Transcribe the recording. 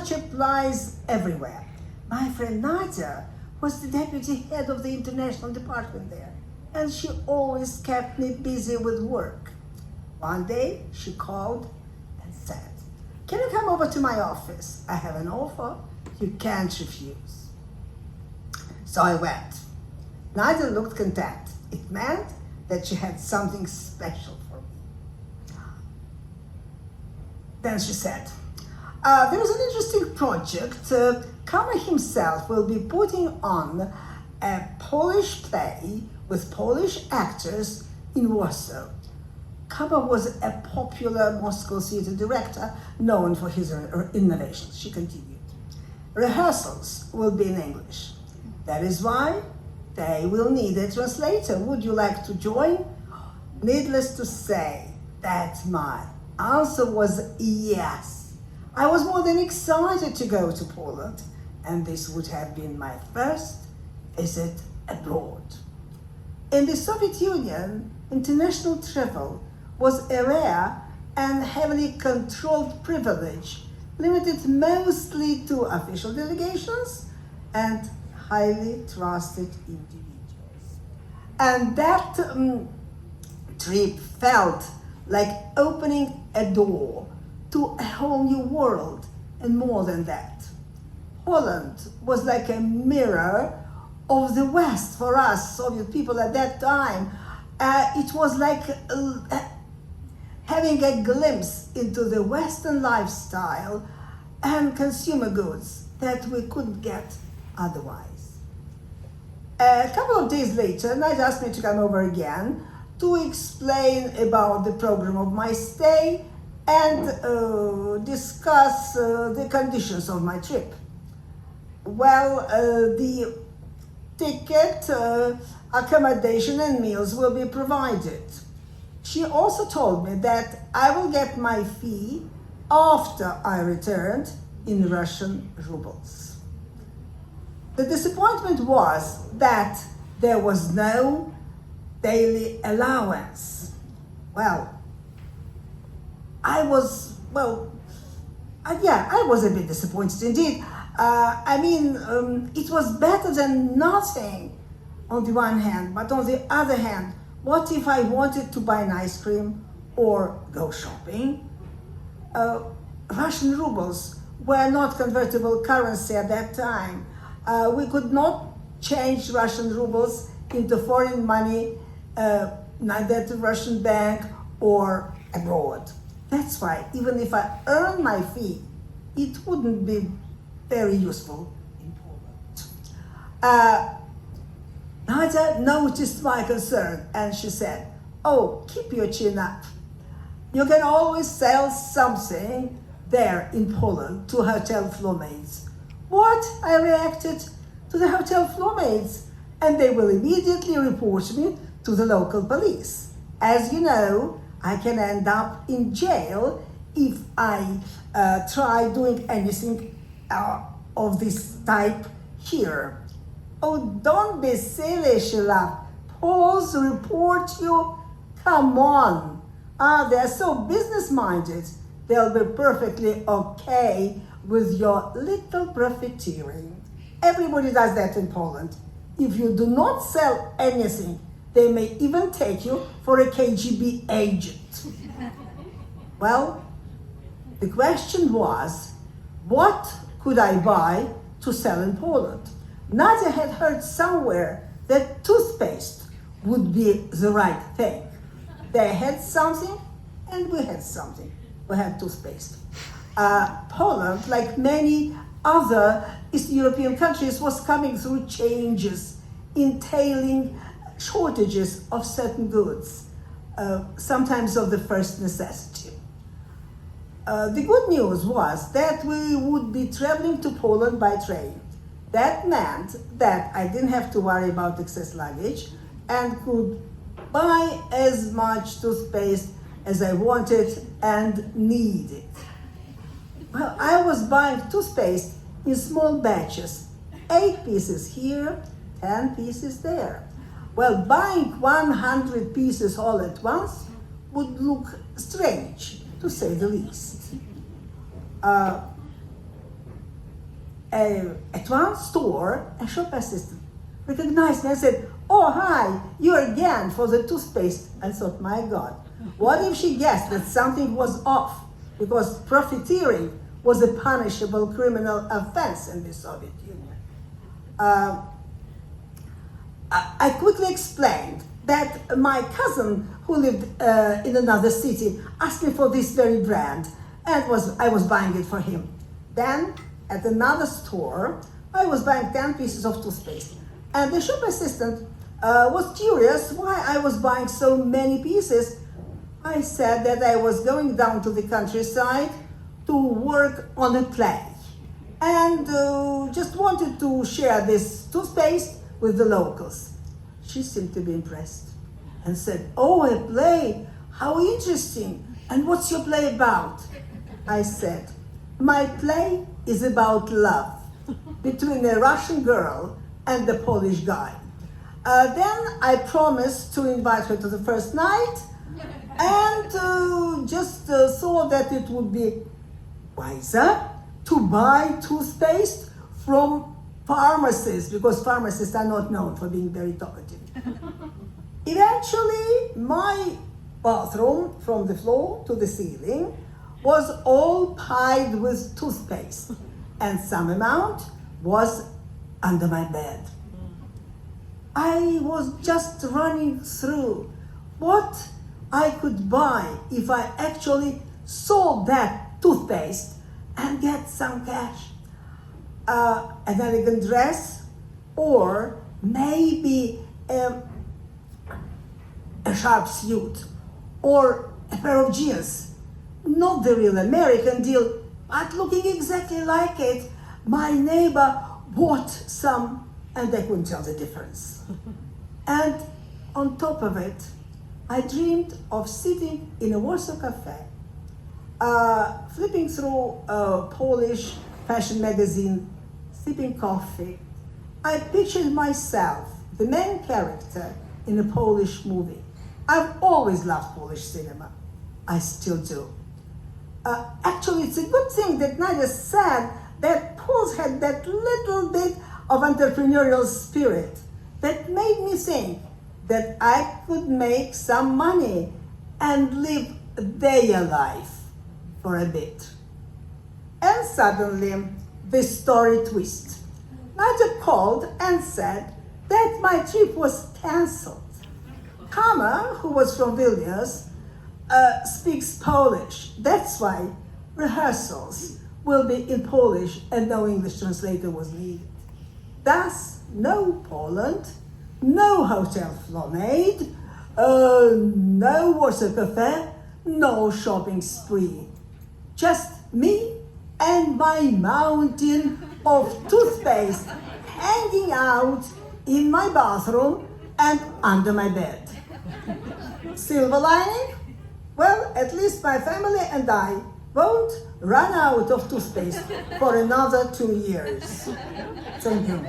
friendship lies everywhere. My friend Nadia was the deputy head of the international department there, and she always kept me busy with work. One day, she called and said, "Can you come over to my office? I have an offer you can't refuse." So I went. Nadia looked content. It meant that she had something special for me. Then she said, "There's an interesting project. Kama himself will be putting on a Polish play with Polish actors in Warsaw." Kama was a popular Moscow theater director known for his innovations. She continued. "Rehearsals will be in English. That is why they will need a translator. Would you like to join?" Needless to say that my answer was yes. I was more than excited to go to Poland, and this would have been my first visit abroad. In the Soviet Union, international travel was a rare and heavily controlled privilege, limited mostly to official delegations and highly trusted individuals. And that trip felt like opening a door to a whole new world, and more than that. Poland was like a mirror of the West for us Soviet people at that time. It was like having a glimpse into the Western lifestyle and consumer goods that we couldn't get otherwise. A couple of days later, Nadia asked me to come over again to explain about the program of my stay and discuss the conditions of my trip. Well, the ticket, accommodation and meals will be provided. She also told me that I will get my fee after I returned in Russian rubles. The disappointment was that there was no daily allowance. Well, I was a bit disappointed indeed. It was better than nothing on the one hand, but on the other hand, what if I wanted to buy an ice cream or go shopping? Russian rubles were not convertible currency at that time. We could not change Russian rubles into foreign money, neither at the Russian bank or abroad. That's why, even if I earned my fee, it wouldn't be very useful in Poland. Nadia noticed my concern and she said, "Oh, keep your chin up. You can always sell something there in Poland to hotel floormates." "What?" I reacted. "To the hotel floormates, and they will immediately report me to the local police. As you know, I can end up in jail if I try doing anything of this type here." "Oh, don't be silly," she laughed. "Poles report you? Come on. They're so business-minded. They'll be perfectly okay with your little profiteering. Everybody does that in Poland. If you do not sell anything, they may even take you for a KGB agent." Well, the question was, what could I buy to sell in Poland? Nadia had heard somewhere that toothpaste would be the right thing. They had something and we had something. We had toothpaste. Poland, like many other East European countries, was coming through changes entailing shortages of certain goods, sometimes of the first necessity. The good news was that we would be traveling to Poland by train. That meant that I didn't have to worry about excess luggage and could buy as much toothpaste as I wanted and needed. Well, I was buying toothpaste in small batches, 8 pieces here, 10 pieces there. Well, buying 100 pieces all at once would look strange, to say the least. at one store, a shop assistant recognized me and said, "Oh, hi, you again for the toothpaste." I thought, my God, what if she guessed that something was off? Because profiteering was a punishable criminal offense in the Soviet Union. I quickly explained that my cousin who lived in another city asked me for this very brand, and I was buying it for him. Then, at another store, I was buying 10 pieces of toothpaste, and the shop assistant was curious why I was buying so many pieces. I said that I was going down to the countryside to work on a play, and just wanted to share this toothpaste with the locals. She seemed to be impressed and said, "Oh, a play, how interesting, and what's your play about?" I said, "My play is about love between a Russian girl and a Polish guy." Then I promised to invite her to the first night, and just thought that it would be wiser to buy toothpaste from pharmacists, because pharmacists are not known for being very talkative. Eventually, my bathroom, from the floor to the ceiling, was all piled with toothpaste, and some amount was under my bed. I was just running through what I could buy if I actually sold that toothpaste and get some cash. An elegant dress, or maybe a sharp suit, or a pair of jeans. Not the real American deal, but looking exactly like it. My neighbor bought some, and I couldn't tell the difference. And on top of it, I dreamed of sitting in a Warsaw cafe, flipping through a Polish fashion magazine, sipping coffee. I pictured myself, the main character in a Polish movie. I've always loved Polish cinema. I still do. Actually, it's a good thing that Nadia said that Poles had that little bit of entrepreneurial spirit that made me think that I could make some money and live their life for a bit. And suddenly, the story twist. Nadia called and said that my trip was cancelled. Kama, who was from Vilnius, speaks Polish. That's why rehearsals will be in Polish and no English translator was needed. Thus, no Poland, no hotel flonade, no Warsaw cafe, no shopping spree. Just me and my mountain of toothpaste hanging out in my bathroom and under my bed. Silver lining? Well, at least my family and I won't run out of toothpaste for another 2 years. Thank you.